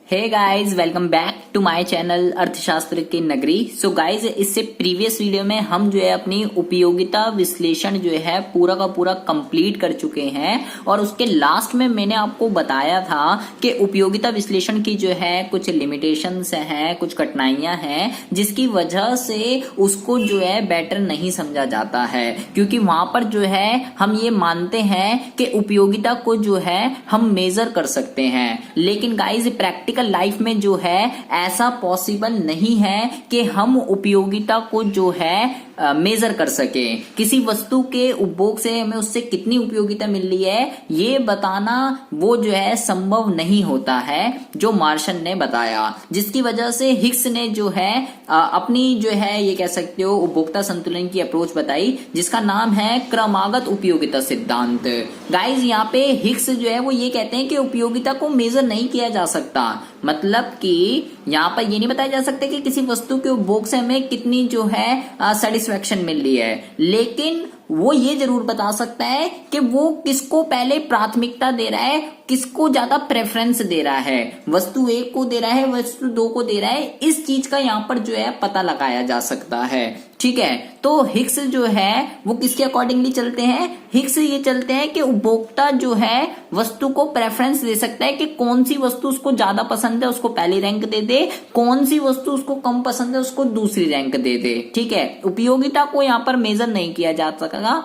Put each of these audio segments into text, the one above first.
Hey guys, welcome back to my channel अर्थशास्त्र की नगरी। सो गाइस, इससे प्रीवियस वीडियो में हम जो है अपनी उपयोगिता विश्लेषण जो है पूरा का पूरा कंप्लीट कर चुके हैं और उसके लास्ट में मैंने आपको बताया था कि उपयोगिता विश्लेषण की जो है कुछ लिमिटेशंस हैं, कुछ कठिनाइयां हैं जिसकी वजह से उसको जो है बेटर नहीं समझा जाता है, क्योंकि वहां पर जो है हम ये मानते हैं कि उपयोगिता को जो है हम मेजर कर सकते हैं, लेकिन गाइस प्रैक्टिकल लाइफ में जो है ऐसा पॉसिबल नहीं है कि हम उपयोगिता को जो है मेजर कर सके। किसी वस्तु के उपभोग से हमें उससे कितनी उपयोगिता मिल रही है ये बताना वो जो है संभव नहीं होता है, जो मार्शन ने बताया, जिसकी वजह से हिग्स ने जो है अपनी जो है ये कह सकते हो उपभोक्ता संतुलन की अप्रोच बताई, जिसका नाम है क्रमागत उपयोगिता सिद्धांत। गाइस, यहाँ पे हिग्स जो है वो ये कहते हैं कि उपयोगिता को मेजर नहीं किया जा सकता, मतलब कि यहाँ पर ये नहीं बताया जा सकता कि किसी वस्तु के उपभोग से हमें कितनी जो है सेटिस्फेक्शन मिल रही है, लेकिन वो ये जरूर बता सकता है कि वो किसको पहले प्राथमिकता दे रहा है, किसको ज्यादा प्रेफरेंस दे रहा है, वस्तु एक को दे रहा है, वस्तु दो को दे रहा है। इस चीज का यहाँ पर जो है पता लगाया जा सकता है। ठीक है, तो हिग्स जो है वो किसके अकॉर्डिंगली चलते हैं? हिग्स ये चलते हैं कि उपभोक्ता जो है वस्तु को प्रेफरेंस दे सकता है कि कौन सी वस्तु उसको ज्यादा पसंद है उसको पहली रैंक दे दे, कौन सी वस्तु उसको कम पसंद है उसको दूसरी रैंक दे दे। ठीक है, उपयोगिता को यहाँ पर मेजर नहीं किया जा सकेगा,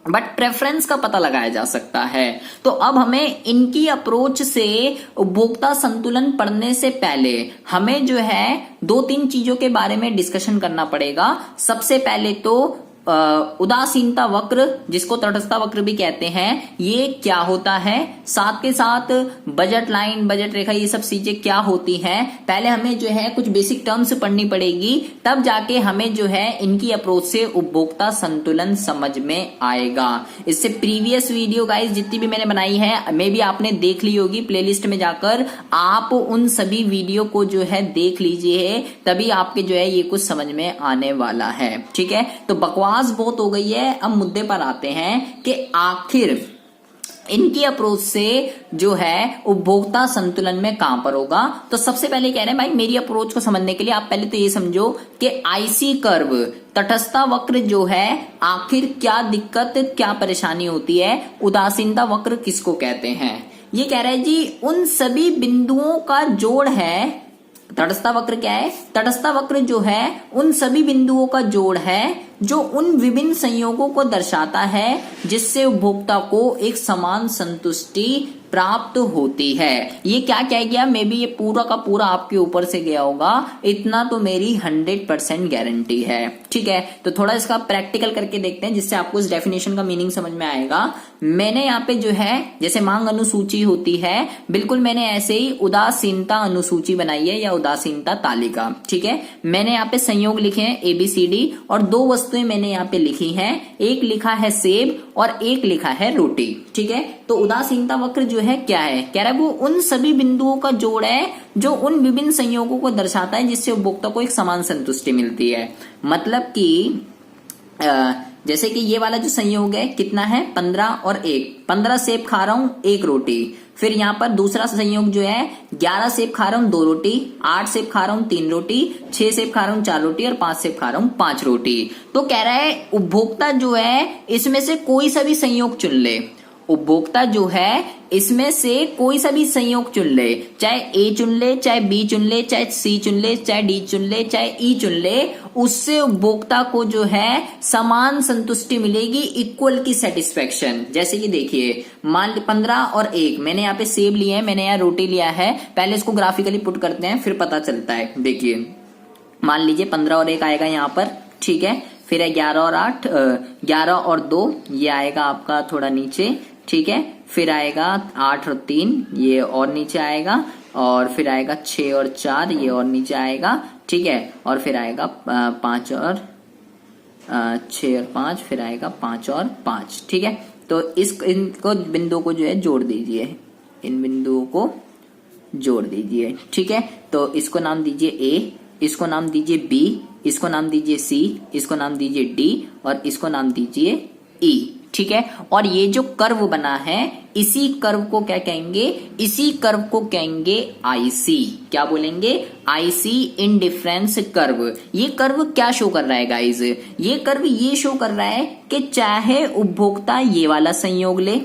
बट प्रेफरेंस का पता लगाया जा सकता है। तो अब हमें इनकी अप्रोच से उपभोक्ता संतुलन पढ़ने से पहले हमें जो है दो तीन चीजों के बारे में डिस्कशन करना पड़ेगा। सबसे पहले तो उदासीनता वक्र, जिसको तटस्थता वक्र भी कहते हैं, ये क्या होता है, साथ के साथ बजट लाइन, बजट रेखा, ये सब चीजें क्या होती हैं। पहले हमें जो है कुछ बेसिक टर्म्स पढ़नी पड़ेगी, तब जाके हमें जो है इनकी अप्रोच से उपभोक्ता संतुलन समझ में आएगा। इससे प्रीवियस वीडियो गाइस जितनी भी मैंने बनाई है मे भी आपने देख ली होगी, प्लेलिस्ट में जाकर आप उन सभी वीडियो को जो है देख लीजिए, तभी आपके जो है ये कुछ समझ में आने वाला है। ठीक है, तो बकवास बहुत हो गई है, अब मुद्दे पर आते हैं कि आखिर इनकी अप्रोच से जो है उपभोक्ता संतुलन में कहां पर होगा। तो सबसे पहले कह रहे हैं भाई, मेरी अप्रोच को समझने के लिए आप पहले तो ये समझो कि आईसी कर्व, तटस्थता वक्र जो है, आखिर क्या दिक्कत क्या परेशानी होती है। उदासीनता वक्र किसको कहते हैं? ये कह रहे हैं जी उन सभी बिंदुओं का जोड़ है। तटस्थता वक्र क्या है? तटस्थता वक्र जो है उन सभी बिंदुओं का जोड़ है जो उन विभिन्न संयोगों को दर्शाता है जिससे उपभोक्ता को एक समान संतुष्टि प्राप्त होती है। ये क्या कह गया? मे बी ये पूरा का पूरा आपके ऊपर से गया होगा, इतना तो मेरी 100% गारंटी है। ठीक है, तो थोड़ा इसका प्रैक्टिकल करके देखते हैं जिससे आपको इस डेफिनेशन का मीनिंग समझ में आएगा। मैंने यहाँ पे जो है जैसे मांग अनुसूची होती है, बिल्कुल मैंने ऐसे ही उदासीनता अनुसूची बनाई है या उदासीनता तालिका। ठीक है, मैंने यहाँ पे संयोग लिखे हैं ABCD और दो वस्तुएं मैंने यहाँ पे लिखी हैं, एक लिखा है सेब और एक लिखा है रोटी। ठीक है, तो उदासीनता वक्र जो है क्या है? कह रहा है वो उन सभी बिंदुओं का जोड़ है जो उन विभिन्न संयोगों को दर्शाता है जिससे उपभोक्ता को एक समान संतुष्टि मिलती है। मतलब कि जैसे कि ये वाला जो संयोग है कितना है? 15 और 1, 15 सेब खा रहा हूं 1 रोटी। फिर यहाँ पर दूसरा संयोग जो है 11 सेब खा रहा हूं 2 रोटी, 8 सेब खा रहा हूं 3 रोटी, 6 सेब खा रहा हूं 4 रोटी और 5 सेब खा रहा हूं 5 रोटी। तो कह रहा है उपभोक्ता जो है इसमें से कोई सा भी संयोग चुन ले। उपभोक्ता जो है इसमें से कोई सा भी संयोग चुन ले, चाहे A चुन ले, चाहे B चुन ले, चाहे C चुन ले, चाहे D चुन ले, चाहे E चुन ले, उससे उपभोक्ता को जो है समान संतुष्टि मिलेगी, इक्वल की सेटिस्फेक्शन। जैसे कि देखिए, मान 15 और 1, मैंने यहाँ पे सेब लिया है, मैंने यहाँ रोटी लिया है। पहले इसको ग्राफिकली पुट करते हैं फिर पता चलता है। देखिए, मान लीजिए 15 और 1 आएगा यहाँ पर। ठीक है, फिर है 11 और 8, 11 और 2 ये आएगा आपका थोड़ा नीचे। ठीक है, फिर आएगा 8 और 3 ये और नीचे आएगा, और फिर आएगा 6 और 4 ये और नीचे आएगा। ठीक है, और फिर आएगा 5 और 6 और 5, फिर आएगा 5 और 5। ठीक है, तो इनको बिंदुओं को जो है जोड़ दीजिए, इन बिंदुओं को जोड़ दीजिए। ठीक है, तो इसको नाम दीजिए A, इसको नाम दीजिए B, इसको नाम दीजिए C, इसको नाम दीजिए D और इसको नाम दीजिए E। ठीक है। और ये जो कर्व बना है इसी कर्व को क्या कहेंगे, इसी कर्व को कहेंगे आईसी। क्या बोलेंगे, आईसी इंडिफरेंस कर्व। ये कर्व क्या शो कर रहा है गाइज, ये कर्व ये शो कर रहा है कि चाहे उपभोक्ता ये वाला संयोग ले,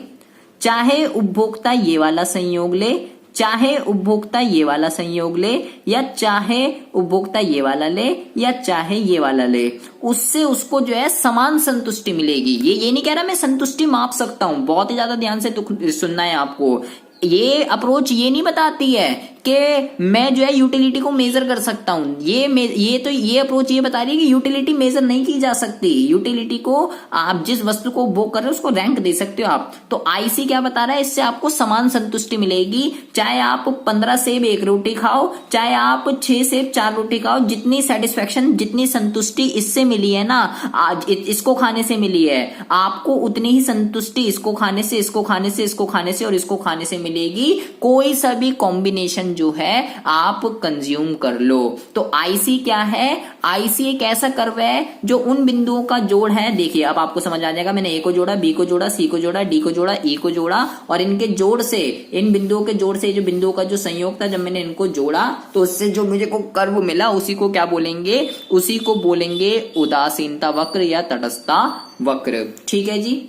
चाहे उपभोक्ता ये वाला संयोग ले, चाहे उपभोक्ता ये वाला संयोग ले, या चाहे उपभोक्ता ये वाला ले, या चाहे ये वाला ले, उससे उसको जो है समान संतुष्टि मिलेगी। ये नहीं कह रहा मैं संतुष्टि माप सकता हूं, बहुत ही ज्यादा ध्यान से तो सुनना है आपको। ये अप्रोच ये नहीं बताती है कि मैं जो है यूटिलिटी को मेजर कर सकता हूं। ये अप्रोच ये बता रही है कि यूटिलिटी मेजर नहीं की जा सकती। यूटिलिटी को आप जिस वस्तु को उपभोग कर रहे हो उसको रैंक दे सकते हो आप। तो आईसी क्या बता रहा है, इससे आपको समान संतुष्टि मिलेगी, चाहे आप 15 सेब 1 रोटी खाओ, चाहे आप 6 सेब 4 रोटी खाओ। जितनी सेटिस्फेक्शन, जितनी संतुष्टि इससे मिली है ना, आज इसको खाने से मिली है, आपको उतनी ही संतुष्टि इसको खाने से, इसको खाने से, इसको खाने से और इसको खाने से मिलेगी। कोई सा भी कॉम्बिनेशन जो है आप कंज्यूम कर लो। तो आईसी क्या है, आईसी एक ऐसा कर्व है जो उन बिंदुओं का जोड़ है। देखिए अब आपको समझ आ जाएगा, मैंने ए को जोड़ा, बी को जोड़ा, सी को जोड़ा, डी को जोड़ा, ई को जोड़ा, और इनके जोड़ से, इन बिंदुओं के जोड़ से, जो बिंदुओं का जो संयोग था, जब मैंने इनको जोड़ा तो उससे जो मुझे को कर्व मिला उसी को क्या बोलेंगे, उसी को बोलेंगे उदासीनता वक्र या तटस्थता वक्र। ठीक है जी।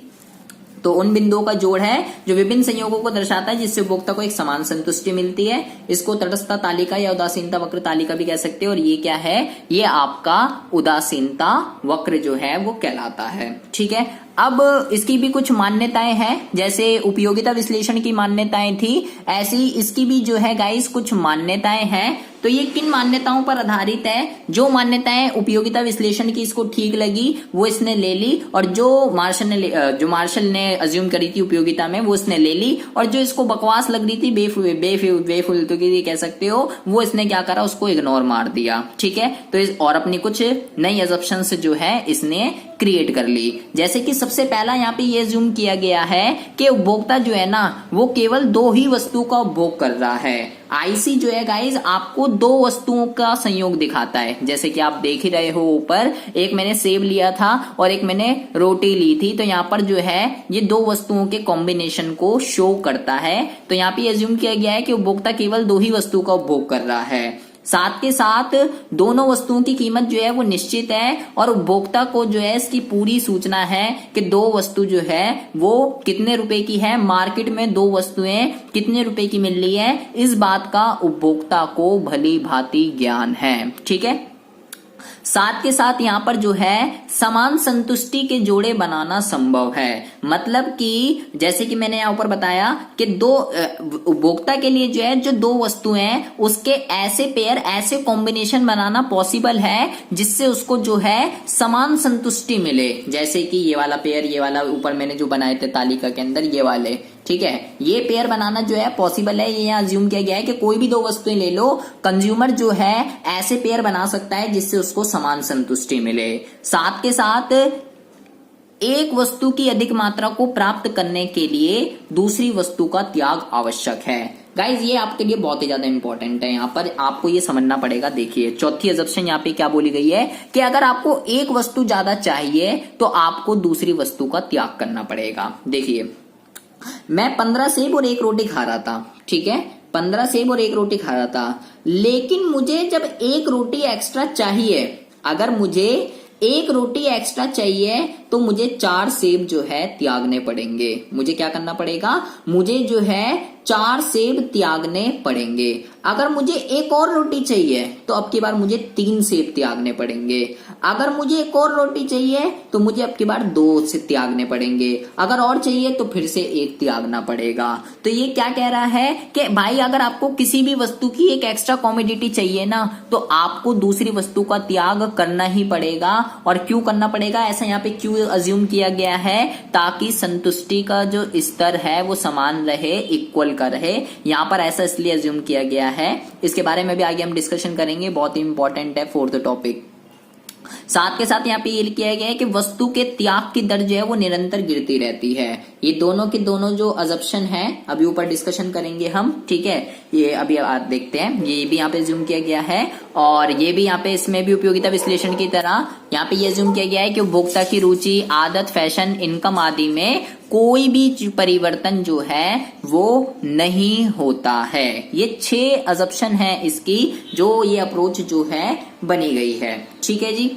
तो उन बिंदुओं का जोड़ है जो विभिन्न संयोगों को दर्शाता है जिससे उपभोक्ता को एक समान संतुष्टि मिलती है। इसको तटस्थता तालिका या उदासीनता वक्र तालिका भी कह सकते हो। और ये क्या है, ये आपका उदासीनता वक्र जो है वो कहलाता है। ठीक है। अब इसकी भी कुछ मान्यताएं हैं, जैसे उपयोगिता विश्लेषण की मान्यताएं थी, ऐसी इसकी भी जो है गाइस कुछ मान्यताएं हैं। तो ये किन मान्यताओं पर आधारित है, जो मान्यताएं उपयोगिता विश्लेषण की इसको ठीक लगी वो इसने ले ली, और जो मार्शल ने अज्यूम करी थी उपयोगिता में वो इसने ले ली, और जो इसको बकवास लग रही थी, बेफुल्तू की कह सकते हो, वो इसने क्या करा, उसको इग्नोर मार दिया। ठीक है। तो और अपनी कुछ नई अजम्पशंस जो है इसने क्रिएट कर ली। जैसे कि सबसे पहला यहाँ पे ये अज्यूम किया गया है कि उपभोक्ता जो है ना वो केवल 2 ही वस्तु का उपभोग कर रहा है। आईसी जो है गाइज आपको 2 वस्तुओं का संयोग दिखाता है, जैसे कि आप देख ही रहे हो ऊपर, एक मैंने सेब लिया था और एक मैंने रोटी ली थी। तो यहाँ पर जो है ये 2 वस्तुओं के कॉम्बिनेशन को शो करता है। तो यहाँ पे अज्यूम किया गया है कि उपभोक्ता केवल 2 ही वस्तु का उपभोग कर रहा है। साथ के साथ दोनों वस्तुओं की कीमत जो है वो निश्चित है, और उपभोक्ता को जो है इसकी पूरी सूचना है कि 2 वस्तु जो है वो कितने रुपए की है, मार्केट में 2 वस्तुएं कितने रुपए की मिल रही है, इस बात का उपभोक्ता को भली भांति ज्ञान है। ठीक है। साथ के साथ यहाँ पर जो है समान संतुष्टि के जोड़े बनाना संभव है। मतलब कि जैसे कि मैंने यहाँ ऊपर बताया कि 2 उपभोक्ता के लिए जो है जो 2 वस्तुएं हैं उसके ऐसे पेयर, ऐसे कॉम्बिनेशन बनाना पॉसिबल है जिससे उसको जो है समान संतुष्टि मिले। जैसे कि ये वाला पेयर, ये वाला ऊपर मैंने जो बनाए थे तालिका के अंदर ये वाले, ठीक है, ये पेयर बनाना जो है पॉसिबल है। ये यहाँ अज्यूम किया गया है कि कोई भी 2 वस्तुएं ले लो, कंज्यूमर जो है ऐसे पेयर बना सकता है जिससे उसको समान संतुष्टि मिले। साथ के साथ एक वस्तु की अधिक मात्रा को प्राप्त करने के लिए दूसरी वस्तु का त्याग आवश्यक है। गाइज ये आपके लिए बहुत ही ज्यादा इंपॉर्टेंट है, यहाँ पर आपको ये समझना पड़ेगा। देखिए चौथी अजम्पशन यहाँ पे क्या बोली गई है कि अगर आपको एक वस्तु ज्यादा चाहिए तो आपको दूसरी वस्तु का त्याग करना पड़ेगा। देखिए मैं 15 सेब और 1 रोटी खा रहा था, ठीक है, 15 सेब और 1 रोटी खा रहा था, लेकिन मुझे जब 1 रोटी एक्स्ट्रा चाहिए, अगर मुझे 1 रोटी एक्स्ट्रा चाहिए तो मुझे 4 सेब जो है त्यागने पड़ेंगे। मुझे क्या करना पड़ेगा, मुझे जो है 4 सेब त्यागने पड़ेंगे। अगर मुझे 1 और रोटी चाहिए तो अब की बार मुझे 3 सेब त्यागने पड़ेंगे। अगर मुझे 1 और रोटी चाहिए तो मुझे अब की बार 2 से त्यागने पड़ेंगे। अगर और चाहिए तो फिर से 1 त्यागना पड़ेगा। तो ये क्या कह रहा है कि भाई अगर आपको किसी भी वस्तु की एक एक्स्ट्रा कॉमोडिटी चाहिए ना तो आपको दूसरी वस्तु का त्याग करना ही पड़ेगा। और क्यों करना पड़ेगा, ऐसा यहाँ पे क्यों अज्यूम किया गया है, ताकि संतुष्टि का जो स्तर है वो समान रहे, इक्वल का रहे। यहाँ पर ऐसा इसलिए अज्यूम किया गया है। इसके बारे में भी आगे हम डिस्कशन करेंगे, बहुत ही इंपॉर्टेंट है 4th टॉपिक। साथ के साथ यहाँ पे ये किया गया है कि वस्तु के त्याग की दर जो है वो निरंतर गिरती रहती है। ये दोनों के दोनों जो अजम्पशन है अभी ऊपर डिस्कशन करेंगे हम, ठीक है। ये अभी आप देखते हैं, ये भी यहाँ पे जूम किया गया है और ये भी यहाँ पे इसमें भी उपयोगिता विश्लेषण की तरह यहाँ पे ये जूम किया गया है कि उपभोक्ता की रुचि, आदत, फैशन, इनकम आदि में कोई भी परिवर्तन जो है वो नहीं होता है। ये 6 अजम्पशन है इसकी, जो ये अप्रोच जो है बनी गई है, ठीक है जी।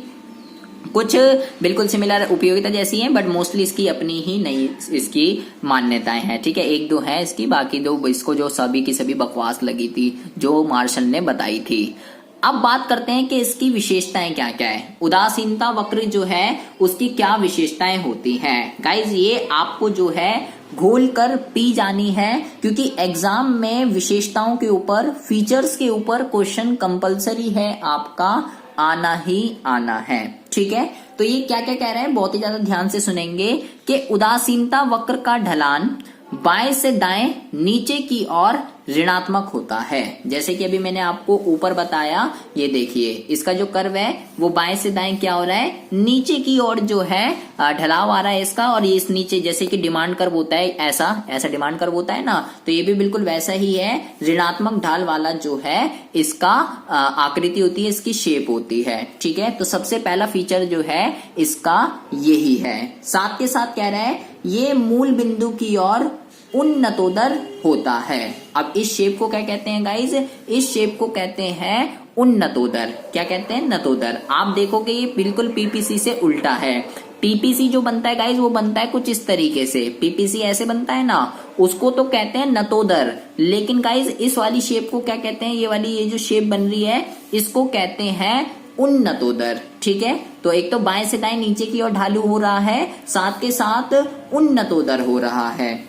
कुछ बिल्कुल सिमिलर उपयोगिता जैसी हैं बट मोस्टली इसकी अपनी ही नहीं इसकी मान्यताएं हैं, ठीक है। 1-2 है इसकी, बाकी 2 इसको जो सभी की सभी बकवास लगी थी जो मार्शल ने बताई थी। अब बात करते हैं कि इसकी विशेषताएं क्या क्या है। उदासीनता वक्र जो है उसकी क्या विशेषताएं होती हैं गाइज, ये आपको जो है घोल कर पी जानी है, क्योंकि एग्जाम में विशेषताओं के ऊपर, फीचर्स के ऊपर क्वेश्चन कंपलसरी है, आपका आना ही आना है, ठीक है। तो ये क्या क्या कह रहे हैं, बहुत ही ज्यादा ध्यान से सुनेंगे कि उदासीनता वक्र का ढलान बाएं से दाएं नीचे की ओर ऋणात्मक होता है। जैसे कि अभी मैंने आपको ऊपर बताया, ये देखिए इसका जो कर्व है वो बाएं से दाएं क्या हो रहा है, नीचे की ओर जो है ढलाव आ रहा है इसका। और ये इस नीचे जैसे कि डिमांड कर्व होता है, ऐसा डिमांड कर्व होता है ना, तो ये भी बिल्कुल वैसा ही है, ऋणात्मक ढाल वाला जो है इसका आकृति होती है, इसकी शेप होती है, ठीक है। तो सबसे पहला फीचर जो है इसका यही है। साथ के साथ कह रहा है ये मूल बिंदु की ओर उन्नतोदर होता है। अब इस शेप को क्या कहते हैं गाइज, इस शेप को कहते हैं उन्नतोदर। क्या कहते हैं, नतोदर। आप देखोगे ये बिल्कुल पीपीसी से उल्टा है। पीपीसी जो बनता है गाइज वो बनता है कुछ इस तरीके से, पीपीसी ऐसे बनता है ना, उसको तो कहते हैं नतोदर। लेकिन गाइज इस वाली शेप को क्या कहते हैं, ये वाली ये जो शेप बन रही है इसको कहते हैं उन्नतोदर, ठीक है। तो एक तो बाएं से दाएं नीचे की ओर ढालू हो रहा है, साथ के साथ उन्नतोदर हो रहा है।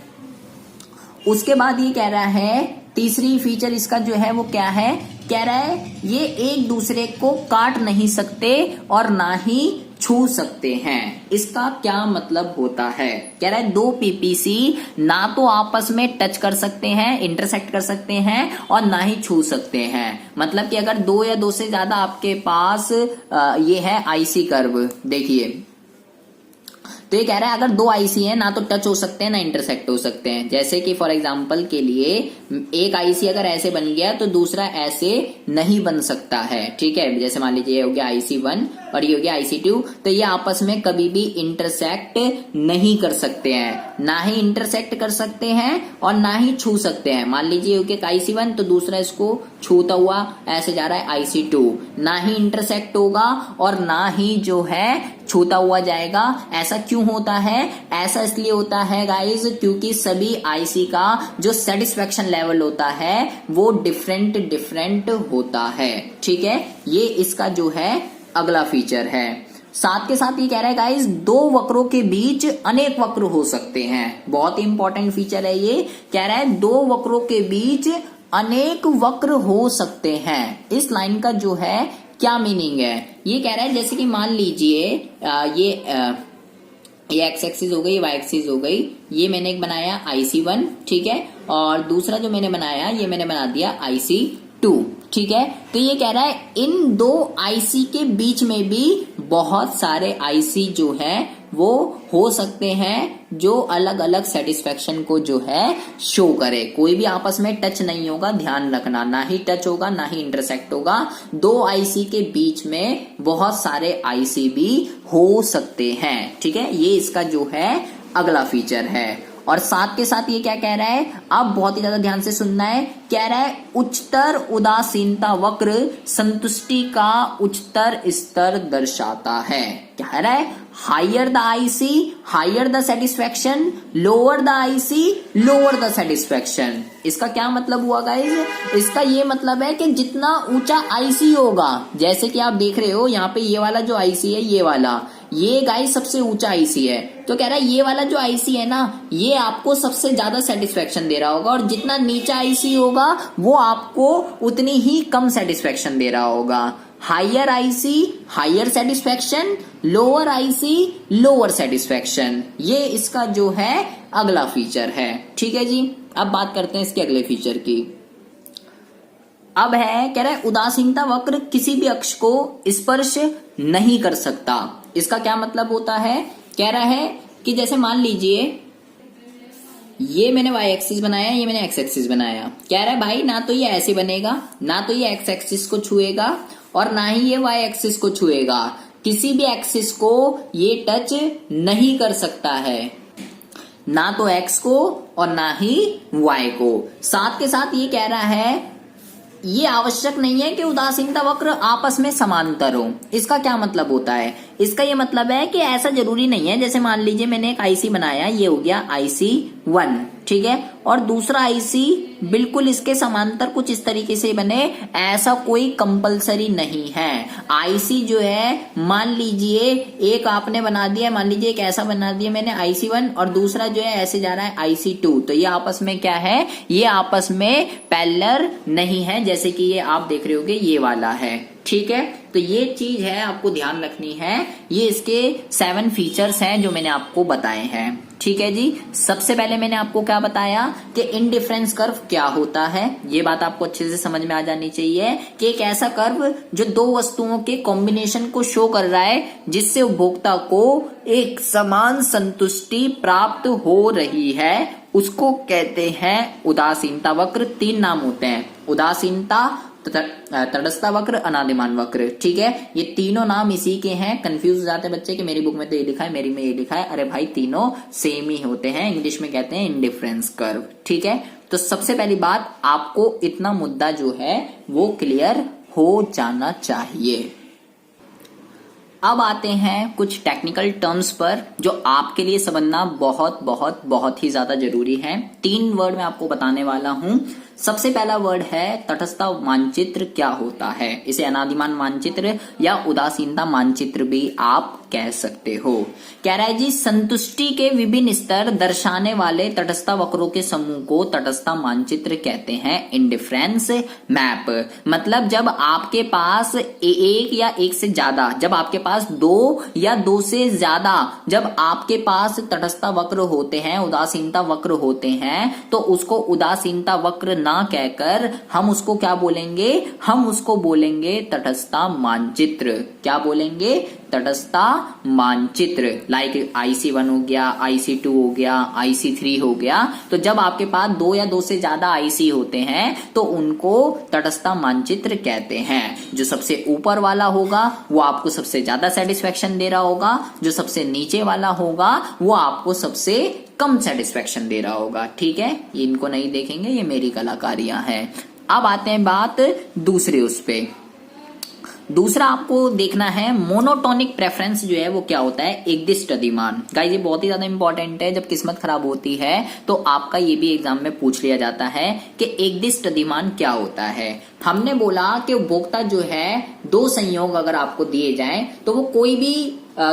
उसके बाद ये कह रहा है तीसरी फीचर इसका जो है वो क्या है, कह रहा है ये एक दूसरे को काट नहीं सकते और ना ही छू सकते हैं। इसका क्या मतलब होता है, कह रहा है 2 पीपीसी ना तो आपस में टच कर सकते हैं, इंटरसेक्ट कर सकते हैं और ना ही छू सकते हैं। मतलब कि अगर 2 या 2 से ज्यादा आपके पास ये है आईसी कर्व, देखिए तो ये कह रहा है अगर 2 आईसी है ना तो टच हो सकते हैं ना इंटरसेक्ट हो सकते हैं। जैसे कि फॉर एग्जांपल के लिए एक आईसी अगर ऐसे बन गया तो दूसरा ऐसे नहीं बन सकता है, ठीक है। जैसे मान लीजिए ये हो गया IC1 और ये हो गया IC2, तो ये आपस में कभी भी इंटरसेक्ट नहीं कर सकते हैं, ना ही इंटरसेक्ट कर सकते हैं और ना ही छू सकते हैं। मान लीजिए हो गया IC1 तो दूसरा इसको छूता हुआ ऐसे जा रहा है IC2, ना ही इंटरसेक्ट होगा और ना ही जो है छूता हुआ जाएगा। ऐसा क्यों होता है, ऐसा इसलिए होता है गाइज क्योंकि सभी आईसी का जो सेटिस्फेक्शन लेवल होता है वो डिफरेंट होता है, ठीक है। ये इसका जो है अगला फीचर है। साथ के साथ ये कह रहा है गाइज 2 वक्रों के बीच अनेक वक्र हो सकते हैं। बहुत ही इंपॉर्टेंट फीचर है ये, कह रहा है 2 वक्रों के बीच अनेक वक्र हो सकते हैं। इस लाइन का जो है क्या मीनिंग है, ये कह रहा है जैसे कि मान लीजिए ये एक्स एक्सिस हो गई, वाई एक्सिस हो गई, ये मैंने एक बनाया IC1, ठीक है, और दूसरा जो मैंने बनाया ये मैंने बना दिया IC2, ठीक है। तो ये कह रहा है इन 2 आईसी के बीच में भी बहुत सारे आईसी जो है वो हो सकते हैं जो अलग अलग सेटिस्फेक्शन को जो है शो करे। कोई भी आपस में टच नहीं होगा, ध्यान रखना, ना ही टच होगा ना ही इंटरसेक्ट होगा। 2 आईसी के बीच में बहुत सारे आईसी भी हो सकते हैं, ठीक है। ये इसका जो है अगला फीचर है। और साथ के साथ ये क्या कह रहा है, अब बहुत ही ज्यादा ध्यान से सुनना है, कह रहा है उच्चतर उदासीनता वक्र संतुष्टि का उच्चतर स्तर दर्शाता है। क्या कह रहा है, higher the IC higher the satisfaction, lower the IC lower the satisfaction. इसका क्या मतलब हुआ गाइज, इसका ये मतलब है कि जितना ऊंचा आईसी होगा, जैसे कि आप देख रहे हो यहाँ पे ये वाला जो आईसी है, ये गाइस सबसे ऊंचा आईसी है, तो कह रहा है ये वाला जो आईसी है ना ये आपको सबसे ज्यादा सेटिस्फेक्शन दे रहा होगा, और जितना नीचा आईसी होगा वो आपको उतनी ही कम सेटिस्फेक्शन दे रहा होगा। Higher IC higher satisfaction, lower IC lower satisfaction, ये इसका जो है अगला फीचर है, ठीक है जी। अब बात करते हैं इसके अगले फीचर की। अब है कह रहा है उदासीनता वक्र किसी भी अक्ष को स्पर्श नहीं कर सकता। इसका क्या मतलब होता है, कह रहा है कि जैसे मान लीजिए ये मैंने y एक्सिस बनाया, ये मैंने x एक्सिस बनाया, कह रहा है भाई ना तो ये ऐसे बनेगा, ना तो ये x एक्सिस को छुएगा और ना ही ये y एक्सिस को छुएगा, किसी भी एक्सिस को ये टच नहीं कर सकता है, ना तो x को और ना ही y को। साथ के साथ ये कह रहा है ये आवश्यक नहीं है कि उदासीनता वक्र आपस में समांतर हो। इसका क्या मतलब होता है, इसका ये मतलब है कि ऐसा जरूरी नहीं है, जैसे मान लीजिए मैंने एक आईसी बनाया, ये हो गया IC1, ठीक है, और दूसरा आईसी बिल्कुल इसके समांतर कुछ इस तरीके से बने, ऐसा कोई कंपलसरी नहीं है। आईसी जो है मान लीजिए एक आपने बना दिया, मान लीजिए एक ऐसा बना दिया मैंने IC1 और दूसरा जो है ऐसे जा रहा है IC2, तो ये आपस में क्या है, ये आपस में पैरेलल नहीं है, जैसे कि ये आप देख रहे होगे ये वाला है, ठीक है। तो ये चीज है आपको ध्यान रखनी है, ये इसके 7 फीचर्स हैं जो मैंने आपको बताए हैं, ठीक है जी। सबसे पहले मैंने आपको क्या बताया कि इंडिफरेंस कर्व क्या होता है, ये बात आपको अच्छे से समझ में आ जानी चाहिए कि एक ऐसा कर्व जो दो वस्तुओं के कॉम्बिनेशन को शो कर रहा है जिससे उपभोक्ता को एक समान संतुष्टि प्राप्त हो रही है, उसको कहते हैं उदासीनता वक्र। 3 नाम होते हैं, उदासीनता, तटस्थता वक्र, अनादिमान वक्र, ठीक है। ये तीनों नाम इसी के हैं। कंफ्यूज हो जाते हैं बच्चे कि मेरी बुक में तो ये लिखा है, मेरी में ये लिखा है, अरे भाई तीनों सेम ही होते हैं, इंग्लिश में कहते हैं इंडिफरेंस कर्व, ठीक है। तो सबसे पहली बात आपको इतना मुद्दा जो है वो क्लियर हो जाना चाहिए। अब आते हैं कुछ टेक्निकल टर्म्स पर जो आपके लिए समझना बहुत बहुत बहुत ही ज्यादा जरूरी है। 3 वर्ड मैं आपको बताने वाला हूं। सबसे पहला वर्ड है तटस्थ मानचित्र क्या होता है, इसे अनादिमान मानचित्र या उदासीनता मानचित्र भी आप कह सकते हो। कह रहा है जी संतुष्टि के विभिन्न स्तर दर्शाने वाले तटस्थ वक्रों के समूह को तटस्थ मानचित्र कहते हैं, इंडिफरेंस मैप। मतलब जब आपके पास एक या एक से ज्यादा, जब आपके पास 2 या 2 से ज्यादा, जब आपके पास तटस्थ वक्र होते हैं, उदासीनता वक्र होते हैं, तो उसको उदासीनता वक्र ना कहकर हम उसको क्या बोलेंगे, हम उसको बोलेंगे तटस्थ मानचित्र। क्या बोलेंगे, तटस्थ मानचित्र। लाइक IC1 हो गया, IC2 हो गया, IC3 हो गया। तो जब आपके पास 2 या 2 से ज्यादा IC होते हैं तो उनको तटस्थ मानचित्र कहते हैं। जो सबसे ऊपर वाला होगा वो आपको सबसे ज्यादा सेटिस्फेक्शन दे रहा होगा, जो सबसे नीचे वाला होगा वो आपको सबसे कम सेटिस्फेक्शन दे रहा होगा, ठीक है। ये इनको नहीं देखेंगे, ये मेरी कलाकारियां हैं। अब आते हैं बात दूसरे उस पे। दूसरा आपको देखना है मोनोटोनिक प्रेफरेंस जो है वो क्या होता है, एकदिष्ट अधिमान। गाइस ये बहुत ही ज्यादा इंपॉर्टेंट है, जब किस्मत खराब होती है तो आपका ये भी एग्जाम में पूछ लिया जाता है कि एकदिष्ट अधिमान क्या होता है। हमने बोला कि उपभोक्ता जो है 2 संयोग अगर आपको दिए जाएं तो वो कोई भी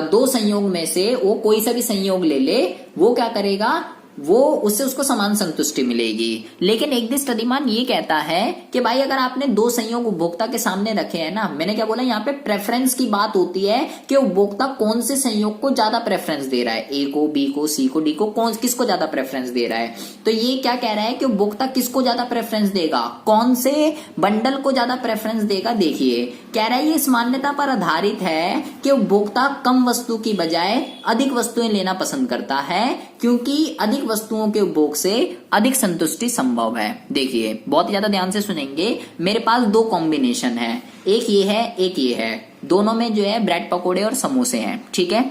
2 संयोग में से वो कोई सा भी संयोग ले ले, वो क्या करेगा, वो उससे उसको समान संतुष्टि मिलेगी। लेकिन एकदिष्ट अधिमान ये कहता है कि भाई अगर आपने 2 संयोग उपभोक्ता के सामने रखे हैं ना, मैंने क्या बोला यहाँ पे प्रेफरेंस की बात होती है कि उपभोक्ता कौन से संयोग को ज्यादा प्रेफरेंस दे रहा है, ए को, बी को, सी को, डी को, कौन किसको ज्यादा प्रेफरेंस दे रहा है। तो ये क्या कह रहा है कि उपभोक्ता किसको ज्यादा प्रेफरेंस देगा, कौन से बंडल को ज्यादा प्रेफरेंस देगा। देखिए कह रहा है ये इस मान्यता पर आधारित है कि उपभोक्ता कम वस्तु की बजाय अधिक वस्तुएं लेना पसंद करता है, क्योंकि अधिक वस्तुओं के उपभोग से अधिक संतुष्टि संभव है। देखिए बहुत ही ज्यादा ध्यान से सुनेंगे, मेरे पास 2 कॉम्बिनेशन है, एक ये है एक ये है, दोनों में जो है ब्रेड पकोड़े और समोसे हैं, ठीक है।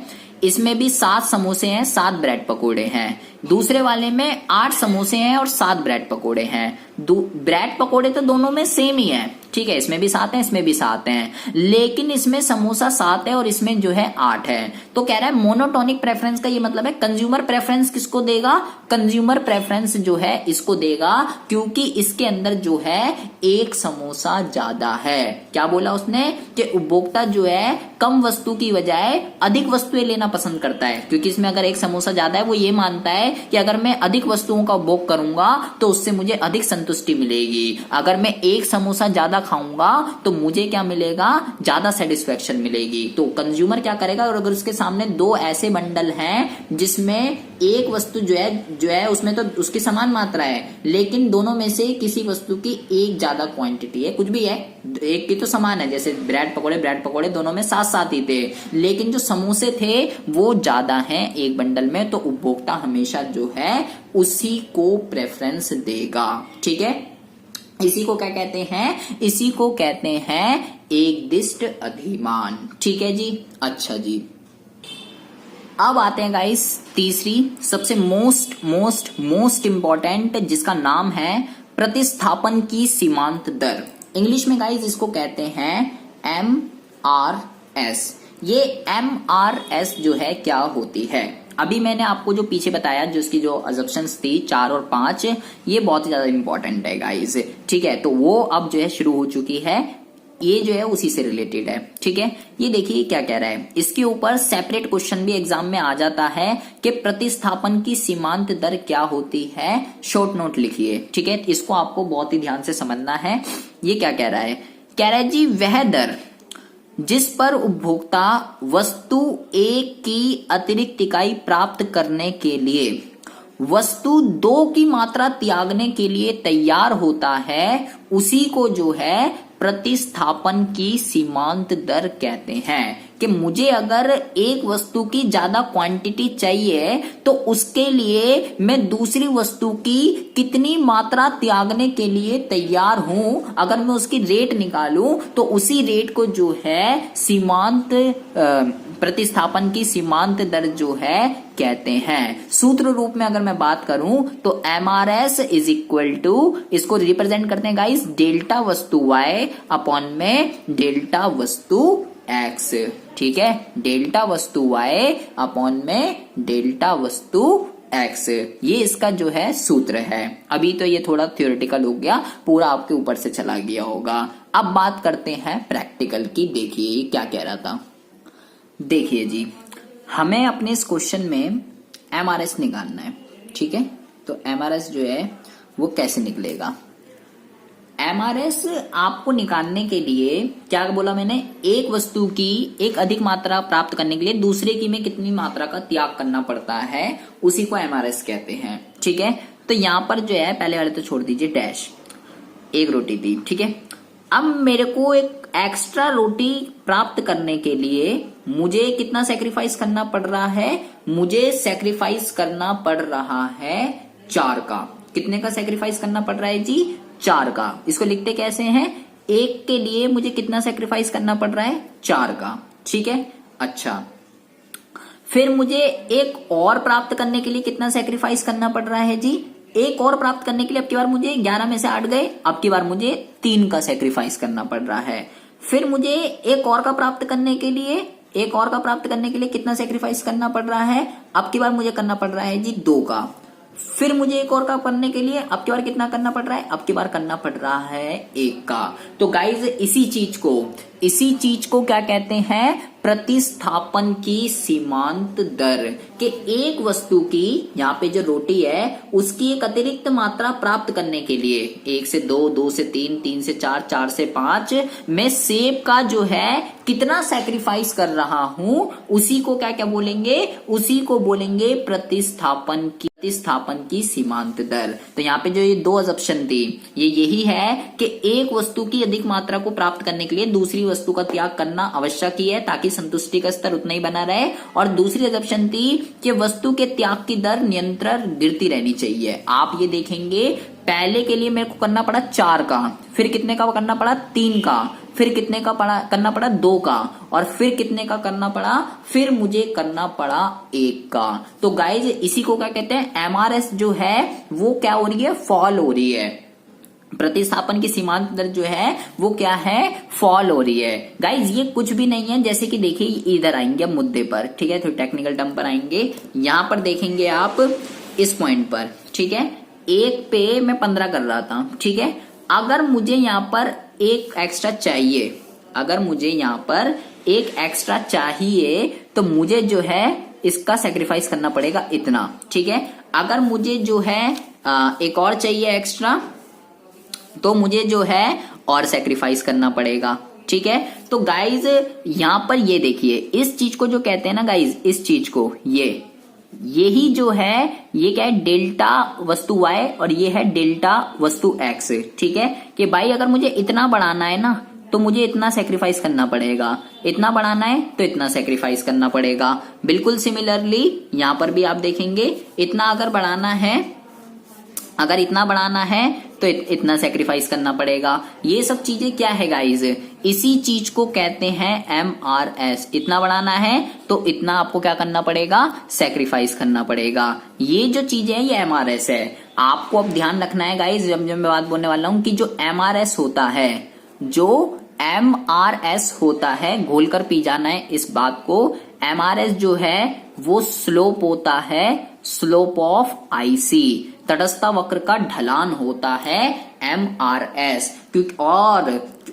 इसमें भी 7 समोसे हैं, 7 ब्रेड पकोड़े हैं। दूसरे वाले में 8 समोसे हैं और 7 ब्रेड पकोड़े हैं। ब्रेड पकोड़े तो दोनों में सेम ही है, ठीक है, इसमें भी 7 है, इसमें भी 7 हैं, लेकिन इसमें समोसा 7 है और इसमें जो है 8 है। तो कह रहा है मोनोटोनिक प्रेफरेंस का ये मतलब है कंज्यूमर प्रेफरेंस किसको देगा, कंज्यूमर प्रेफरेंस जो है इसको देगा, क्योंकि इसके अंदर जो है एक समोसा ज्यादा है। क्या बोला उसने कि उपभोक्ता जो है कम वस्तु की बजाय अधिक वस्तुएं लेना पसंद करता है, क्योंकि इसमें अगर एक समोसा ज्यादा है वो ये मानता है कि अगर मैं अधिक वस्तुओं का उपभोग करूंगा तो उससे मुझे अधिक संतुष्टि मिलेगी। अगर मैं एक समोसा ज्यादा खाऊंगा तो मुझे क्या मिलेगा, ज्यादा सेटिस्फेक्शन मिलेगी। तो कंज्यूमर क्या करेगा, और अगर उसके सामने दो ऐसे बंडल हैं जिसमें एक वस्तु जो है उसमें तो उसकी समान मात्रा है, लेकिन दोनों में से किसी वस्तु की एक ज्यादा क्वांटिटी है, कुछ भी है, एक की तो समान है, जैसे ब्रेड पकोड़े दोनों में साथ साथ ही थे, लेकिन जो समोसे थे वो ज्यादा हैं एक बंडल में, तो उपभोक्ता हमेशा जो है उसी को प्रेफरेंस देगा। ठीक है, इसी को क्या कहते हैं, इसी को कहते हैं एकदिष्ट अधिमान। ठीक है जी, अच्छा जी। अब आते हैं गाइस तीसरी सबसे मोस्ट इंपॉर्टेंट, जिसका नाम है प्रतिस्थापन की सीमांत दर। इंग्लिश में गाइस इसको कहते हैं MRS। ये MRS जो है क्या होती है, अभी मैंने आपको जो पीछे बताया, जो इसकी जो अजम्पशंस थी 4 और 5, ये बहुत ही ज्यादा इंपॉर्टेंट है गाइस। ठीक है, तो वो अब जो है शुरू हो चुकी है, ये जो है उसी से रिलेटेड है। ठीक है, ये देखिए क्या कह रहा है, इसके ऊपर सेपरेट क्वेश्चन भी एग्जाम में आ जाता है कि प्रतिस्थापन की सीमांत दर क्या होती है, शॉर्ट नोट लिखिए। ठीक है, इसको आपको बहुत ही ध्यान से समझना है। ये क्या कह रहा है, कह रहा है जी वह दर जिस पर उपभोक्ता वस्तु एक की अतिरिक्त इकाई प्राप्त करने के लिए वस्तु 2 की मात्रा त्यागने के लिए तैयार होता है, उसी को जो है प्रतिस्थापन की सीमांत दर कहते हैं। कि मुझे अगर एक वस्तु की ज्यादा क्वांटिटी चाहिए तो उसके लिए मैं दूसरी वस्तु की कितनी मात्रा त्यागने के लिए तैयार हूं, अगर मैं उसकी रेट निकालूं तो उसी रेट को जो है सीमांत प्रतिस्थापन की सीमांत दर जो है कहते हैं। सूत्र रूप में अगर मैं बात करूं तो MRS इज इक्वल टू, इसको रिप्रेजेंट करते हैं गाइस डेल्टा वस्तु Y अपॉन में डेल्टा वस्तु X। ठीक है, डेल्टा वस्तु Y अपॉन में डेल्टा वस्तु X, ये इसका जो है सूत्र है। अभी तो ये थोड़ा थ्योरेटिकल हो गया, पूरा आपके ऊपर से चला गया होगा। अब बात करते हैं प्रैक्टिकल की। देखिए ये क्या कह रहा था, देखिए जी, हमें अपने इस क्वेश्चन में MRS निकालना है। ठीक है, तो MRS जो है वो कैसे निकलेगा, MRS आपको निकालने के लिए क्या बोला मैंने, एक वस्तु की एक अधिक मात्रा प्राप्त करने के लिए दूसरे की में कितनी मात्रा का त्याग करना पड़ता है, उसी को MRS कहते हैं। ठीक है, तो यहां पर जो है पहले वाले तो छोड़ दीजिए, डैश एक रोटी थी। ठीक है, अब मेरे को एक एक्स्ट्रा रोटी प्राप्त करने के लिए मुझे कितना सेक्रीफाइस करना पड़ रहा है, मुझे सेक्रीफाइस करना पड़ रहा है 4 का। कितने का सेक्रीफाइस करना पड़ रहा है जी, 4 का। इसको लिखते कैसे हैं, एक के लिए मुझे कितना सेक्रीफाइस करना पड़ रहा है, 4 का। ठीक है, अच्छा, फिर मुझे एक और प्राप्त करने के लिए कितना सेक्रीफाइस करना पड़ रहा है जी, एक और प्राप्त करने के लिए अब की बार मुझे 11 में से 8 गए, अब की बार मुझे 3 का सेक्रीफाइस करना पड़ रहा है। फिर मुझे एक और का प्राप्त करने के लिए कितना सेक्रीफाइस करना पड़ रहा है, अब की बार मुझे करना पड़ रहा है जी 2 का। फिर मुझे एक और का करने के लिए अब की बार कितना करना पड़ रहा है, अब की बार करना पड़ रहा है 1 का। तो गाइज इसी चीज को क्या कहते हैं, प्रतिस्थापन की सीमांत दर। कि एक वस्तु की, यहाँ पे जो रोटी है उसकी एक अतिरिक्त मात्रा प्राप्त करने के लिए 1 से 2, 2 से 3, 3 से 4, 4 से 5 मैं सेब का जो है कितना सैक्रिफाइस कर रहा हूं, उसी को क्या क्या बोलेंगे, उसी को बोलेंगे प्रतिस्थापन की सीमांत दर। तो यहाँ पे जो ये 2 अजम्पशन थी, ये यही है कि एक वस्तु की अधिक मात्रा को प्राप्त करने के लिए दूसरी वस्तु का त्याग करना आवश्यक ही है, ताकि संतुष्टि का स्तर उतना ही बना रहे। और दूसरी अजम्पशन थी कि वस्तु के त्याग की दर निरंतर गिरती रहनी चाहिए। आप ये देखेंगे, पहले के लिए मेरे को करना पड़ा 4 का, फिर कितने का करना पड़ा 3 का, फिर कितने का करना पड़ा 2 का, और फिर कितने का करना पड़ा, फिर मुझे करना पड़ा 1 का। तो गाइज इसी को क्या कहते हैं, MRS जो है वो क्या हो रही है, फॉल हो रही है। प्रतिस्थापन की सीमांत दर जो है वो क्या है, फॉल हो रही है। गाइज ये कुछ भी नहीं है, जैसे कि देखिए इधर आएंगे अब मुद्दे पर, ठीक है, तो टेक्निकल टर्म पर आएंगे। यहां पर देखेंगे आप इस पॉइंट पर, ठीक है, 1 पे मैं 15 कर रहा था, ठीक है। अगर मुझे यहाँ पर एक एक्स्ट्रा चाहिए, तो मुझे जो है इसका सेक्रीफाइस करना पड़ेगा इतना, ठीक है। अगर मुझे जो है एक और चाहिए एक्स्ट्रा, तो मुझे जो है और सेक्रीफाइस करना पड़ेगा। ठीक है, तो गाइज यहां पर ये देखिए, इस चीज को जो कहते हैं ना गाइज, इस चीज को यही जो है, ये क्या है, डेल्टा वस्तु y और ये है डेल्टा वस्तु x। ठीक है, कि भाई अगर मुझे इतना बढ़ाना है ना तो मुझे इतना सेक्रीफाइस करना पड़ेगा, इतना बढ़ाना है तो इतना सेक्रीफाइस करना पड़ेगा। बिल्कुल सिमिलरली यहां पर भी आप देखेंगे, इतना अगर बढ़ाना है, अगर इतना बढ़ाना है तो इतना सेक्रीफाइस करना पड़ेगा। ये सब चीजें क्या है गाइज, इसी चीज को कहते हैं MRS। इतना बढ़ाना है तो इतना आपको क्या करना पड़ेगा, सेक्रीफाइस करना पड़ेगा। ये जो चीजें है ये MRS है। आपको अब ध्यान रखना है गाइज, जब मैं बात बोलने वाला हूं कि जो MRS होता है, जो MRS होता है, घोल कर पी जाना है इस बात को, MRS जो है वो स्लोप होता है, स्लोप ऑफ IC, तटस्थता वक्र का ढलान होता है MRS। क्योंकि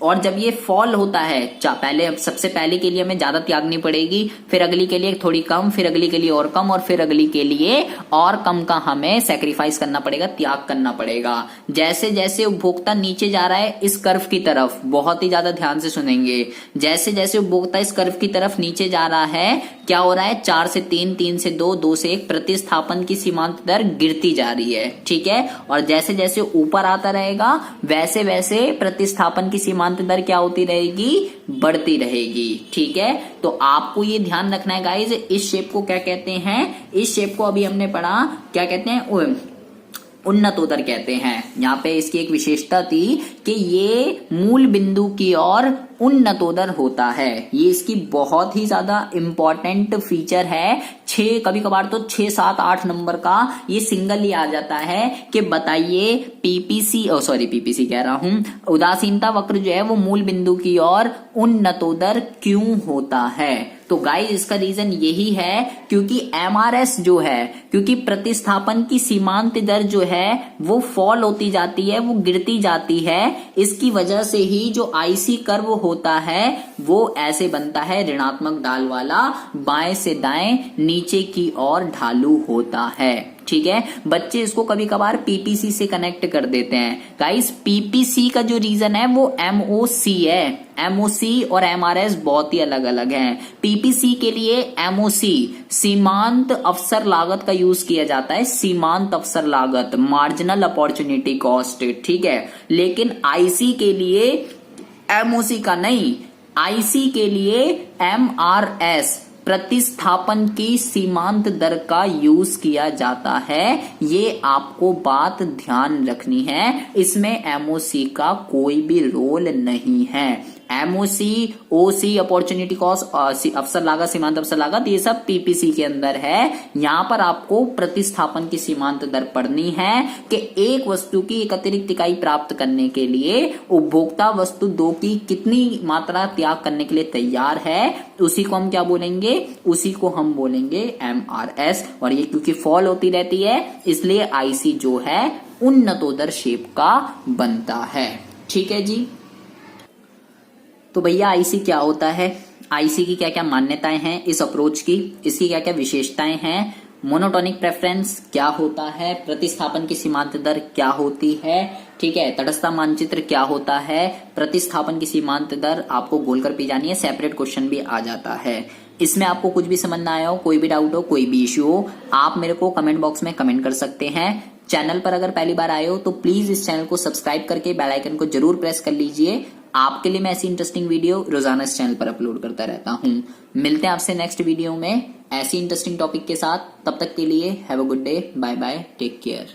और जब ये फॉल होता है, पहले सबसे पहले के लिए हमें ज्यादा त्यागनी पड़ेगी, फिर अगली के लिए थोड़ी कम, फिर अगली के लिए और कम, और फिर अगली के लिए और कम का हमें सेक्रीफाइस करना पड़ेगा, त्याग करना पड़ेगा। जैसे जैसे उपभोक्ता नीचे जा रहा है इस कर्व की तरफ, बहुत ही ज्यादा ध्यान से सुनेंगे, जैसे जैसे उपभोक्ता इस कर्व की तरफ नीचे जा रहा है, क्या हो रहा है, 4 से 3, 3 से 2, 2 से 1 प्रतिस्थापन की सीमांत दर गिरती जा रही है। ठीक है, और जैसे जैसे ऊपर आता रहेगा वैसे वैसे प्रतिस्थापन की सीमांत दर क्या होती रहेगी, बढ़ती रहेगी। ठीक है, तो आपको ये ध्यान रखना है गाइज, इस शेप को क्या कहते हैं, इस शेप को अभी हमने पढ़ा, क्या कहते हैं, उन्नतोदर कहते हैं। यहाँ पे इसकी एक विशेषता थी कि ये मूल बिंदु की ओर उन्नतोदर होता है। ये इसकी बहुत ही ज्यादा इंपॉर्टेंट फीचर है। कभी कभार तो 6, 7, 8 नंबर का ये सिंगल ही आ जाता है कि बताइए पीपीसी कह रहा हूं, उदासीनता वक्र जो है वो मूल बिंदु की ओर उन्नतोदर क्यों होता है। तो गाइस इसका रीजन यही है क्योंकि MRS जो है, क्योंकि प्रतिस्थापन की सीमांत दर जो है वो फॉल होती जाती है, वो गिरती जाती है। इसकी वजह से ही जो IC कर्व होता है वो ऐसे बनता है, ऋणात्मक ढाल वाला, बाएं से दाएं नीचे की ओर ढालू होता है। ठीक है, बच्चे इसको कभी कभार PPC से कनेक्ट कर देते हैं। गाइस PPC का जो रीजन है वो MOC है। MOC और MRS बहुत ही अलग अलग हैं। PPC के लिए MOC सीमांत अवसर लागत का यूज किया जाता है, सीमांत अवसर लागत, मार्जिनल अपॉर्चुनिटी कॉस्ट। ठीक है, लेकिन IC के लिए MOC का नहीं, IC के लिए MRS प्रतिस्थापन की सीमांत दर का यूज किया जाता है। ये आपको बात ध्यान रखनी है, इसमें MOC का कोई भी रोल नहीं है। MOC, OC अपॉर्चुनिटी कॉस्ट, अवसर लागत, सीमांत अवसर लागत, ये सब PPC के अंदर है। यहां पर आपको प्रतिस्थापन की सीमांत दर पढ़नी है कि एक वस्तु की एक अतिरिक्त इकाई प्राप्त करने के लिए उपभोक्ता वस्तु 2 की कितनी मात्रा त्याग करने के लिए तैयार है, उसी को हम क्या बोलेंगे, उसी को हम बोलेंगे MRS। और ये क्योंकि फॉल होती रहती है इसलिए IC जो है उन्नतोदर शेप का बनता है। ठीक है जी, तो भैया IC क्या होता है, IC की क्या क्या मान्यताएं हैं इस अप्रोच की, इसकी क्या क्या विशेषताएं हैं, मोनोटोनिक प्रेफरेंस क्या होता है, प्रतिस्थापन की सीमांत दर क्या होती है, ठीक है, तटस्थता मानचित्र क्या होता है, प्रतिस्थापन की सीमांत दर आपको गोल कर पी जानी है, सेपरेट क्वेश्चन भी आ जाता है। इसमें आपको कुछ भी समझ ना आया हो, कोई भी डाउट हो, कोई भी इश्यू हो, आप मेरे को कमेंट बॉक्स में कमेंट कर सकते हैं। चैनल पर अगर पहली बार आए हो तो प्लीज इस चैनल को सब्सक्राइब करके बेल आइकन को जरूर प्रेस कर लीजिए। आपके लिए मैं ऐसी इंटरेस्टिंग वीडियो रोजाना इस चैनल पर अपलोड करता रहता हूं। मिलते हैं आपसे नेक्स्ट वीडियो में ऐसी इंटरेस्टिंग टॉपिक के साथ। तब तक के लिए have a good day, bye bye, take care.